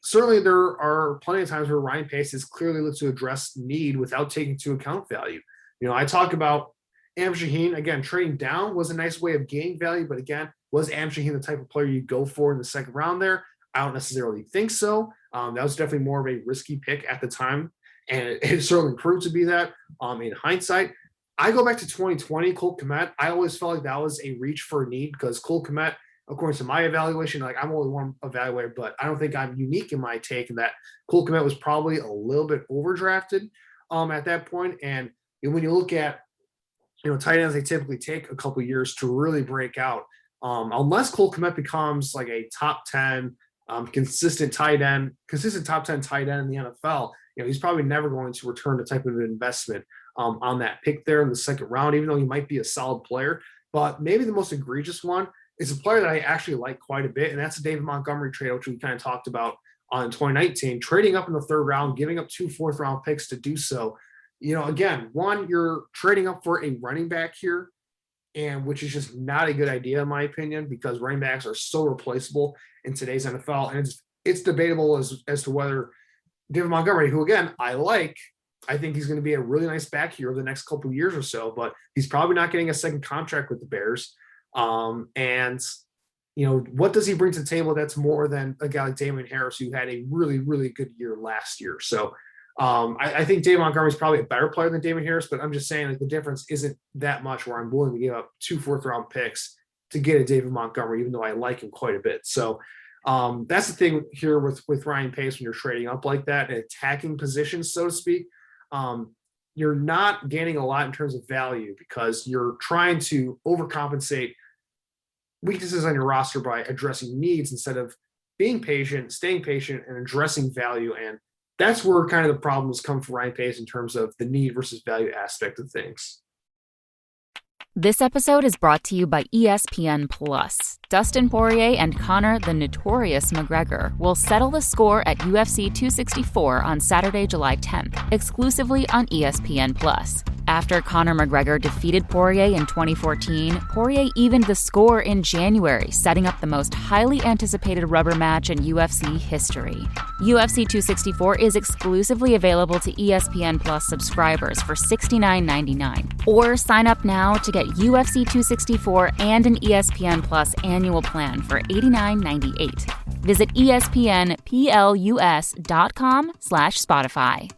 E: certainly there are plenty of times where Ryan Pace has clearly looked to address need without taking into account value. I talk about Am Shaheen, again, trading down was a nice way of gaining value. But again, was Am Shaheen the type of player you go for in the second round there? I don't necessarily think so. That was definitely more of a risky pick at the time. And it certainly proved to be that in hindsight. I go back to 2020, Cole Kmet. I always felt like that was a reach for a need because Cole Kmet, according to my evaluation, like I'm only one evaluator, but I don't think I'm unique in my take in that Cole Kmet was probably a little bit overdrafted at that point. And when you look at, tight ends, they typically take a couple years to really break out. Unless Cole Kmet becomes like a top 10 consistent top 10 tight end in the NFL, he's probably never going to return the type of investment on that pick there in the second round, even though he might be a solid player. But maybe the most egregious one is a player that I actually like quite a bit, and that's the David Montgomery trade, which we kind of talked about in 2019, trading up in the third round, giving up 2 fourth-round picks to do so. Again, one, you're trading up for a running back here, and which is just not a good idea in my opinion, because running backs are so replaceable in today's NFL, and it's debatable as to whether David Montgomery, who again I think he's going to be a really nice back here over the next couple of years or so, but he's probably not getting a second contract with the Bears. And what does he bring to the table that's more than a guy like Damian Harris, who had a really, really good year last year? So I think David Montgomery is probably a better player than Damian Harris, but I'm just saying like the difference isn't that much where I'm willing to give up 2 fourth-round picks to get a David Montgomery, even though I like him quite a bit. So that's the thing here with Ryan Pace when you're trading up like that and attacking positions, so to speak. You're not gaining a lot in terms of value because you're trying to overcompensate weaknesses on your roster by addressing needs instead of being patient, staying patient, and addressing value. And that's where kind of the problems come for Ryan Pace in terms of the need versus value aspect of things.
G: This episode is brought to you by ESPN Plus. Dustin Poirier and Conor the Notorious McGregor will settle the score at UFC 264 on Saturday, July 10th, exclusively on ESPN Plus. After Conor McGregor defeated Poirier in 2014, Poirier evened the score in January, setting up the most highly anticipated rubber match in UFC history. UFC 264 is exclusively available to ESPN Plus subscribers for $69.99. Or sign up now to get UFC 264 and an ESPN Plus annual plan for $89.98. Visit espnplus.com/Spotify.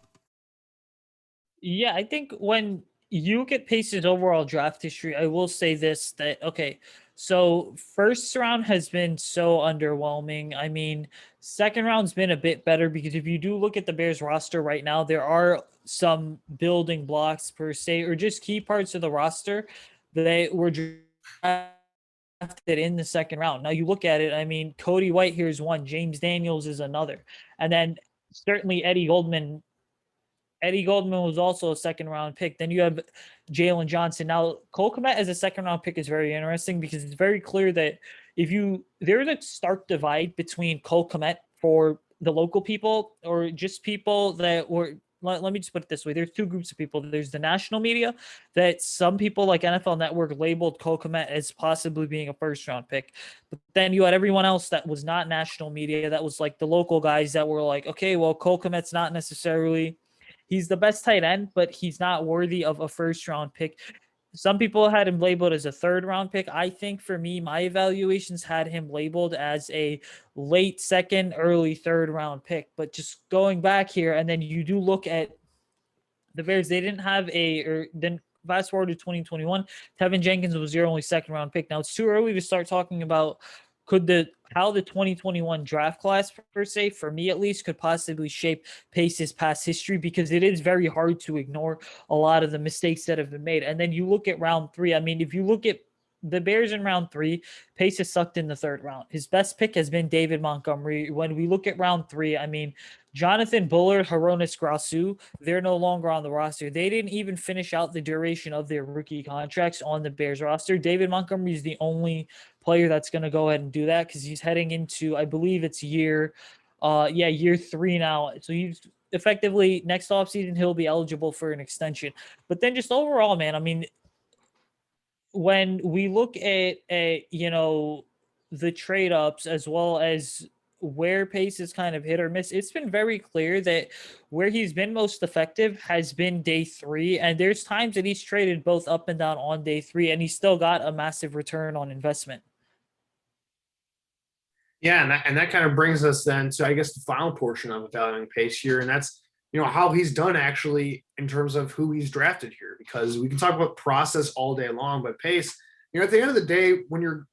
F: Yeah, I think when you get Pace's overall draft history, I will say this, that, okay, so first round has been so underwhelming. I mean, second round's been a bit better because if you do look at the Bears roster right now, there are some building blocks per se, or just key parts of the roster that were drafted in the second round. Now you look at it, I mean, Cody Whitehair is one, James Daniels is another, and then certainly Eddie Goldman was also a second round pick. Then you have Jalen Johnson. Now, Cole Kmet as a second round pick is very interesting because it's very clear that there's a stark divide between Cole Kmet for the local people or just people that were, let me just put it this way. There's 2 groups of people. There's the national media that some people like NFL Network labeled Cole Kmet as possibly being a first round pick. But then you had everyone else that was not national media. That was like the local guys that were like, okay, well, Cole Kmet's not necessarily, he's the best tight end, but he's not worthy of a first round pick. Some people had him labeled as a third round pick. I think for me, my evaluations had him labeled as a late second, early third round pick. But just going back here, and then you do look at the Bears, they didn't have then fast forward to 2021, Tevin Jenkins was your only second round pick. Now it's too early to start talking about how the 2021 draft class per se, for me at least, could possibly shape Pace's past history, because it is very hard to ignore a lot of the mistakes that have been made. And then you look at round 3. I mean, if you look at the Bears in round 3, Pace has sucked in the 3rd round. His best pick has been David Montgomery. When we look at round 3, I mean, Jonathan Bullard, Hronis Grasu, they're no longer on the roster. They didn't even finish out the duration of their rookie contracts on the Bears roster. David Montgomery is the only player that's going to go ahead and do that because he's heading into, I believe it's year 3 now. So he's effectively next offseason, he'll be eligible for an extension. But then just overall, man, I mean, when we look at the trade ups as well as where Pace is kind of hit or miss, it's been very clear that where he's been most effective has been day 3. And there's times that he's traded both up and down on day 3, and he still got a massive return on investment.
E: Yeah, and that kind of brings us then to, I guess, the final portion of evaluating Pace here, and that's how he's done actually in terms of who he's drafted here, because we can talk about process all day long, but Pace, at the end of the day, when you're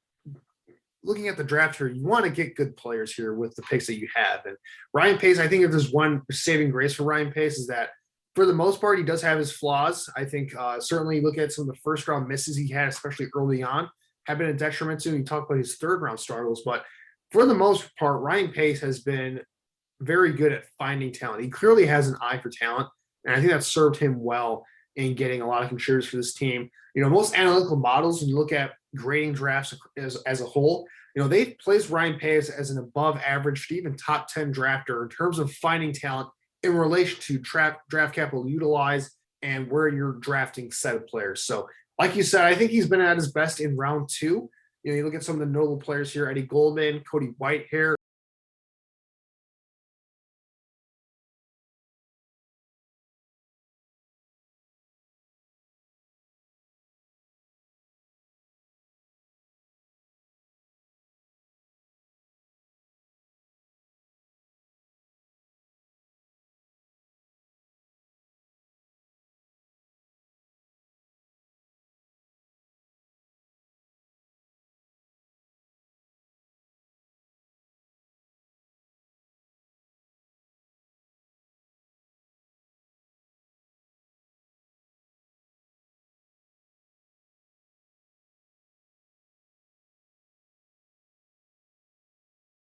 E: looking at the draft here, you want to get good players here with the picks that you have. And Ryan Pace, I think if there's one saving grace for Ryan Pace is that for the most part, he does have his flaws. I think certainly look at some of the first round misses he had, especially early on, have been a detriment to him. You talk about his 3rd round struggles, but for the most part, Ryan Pace has been very good at finding talent. He clearly has an eye for talent, and I think that served him well in getting a lot of contributors for this team. Most analytical models, when you look at grading drafts as a whole, they've placed Ryan Pace as an above average to even top 10 drafter in terms of finding talent in relation to draft capital utilized and where you're drafting set of players. So like you said, I think he's been at his best in round 2. You look at some of the notable players here: Eddie Goldman, Cody Whitehair,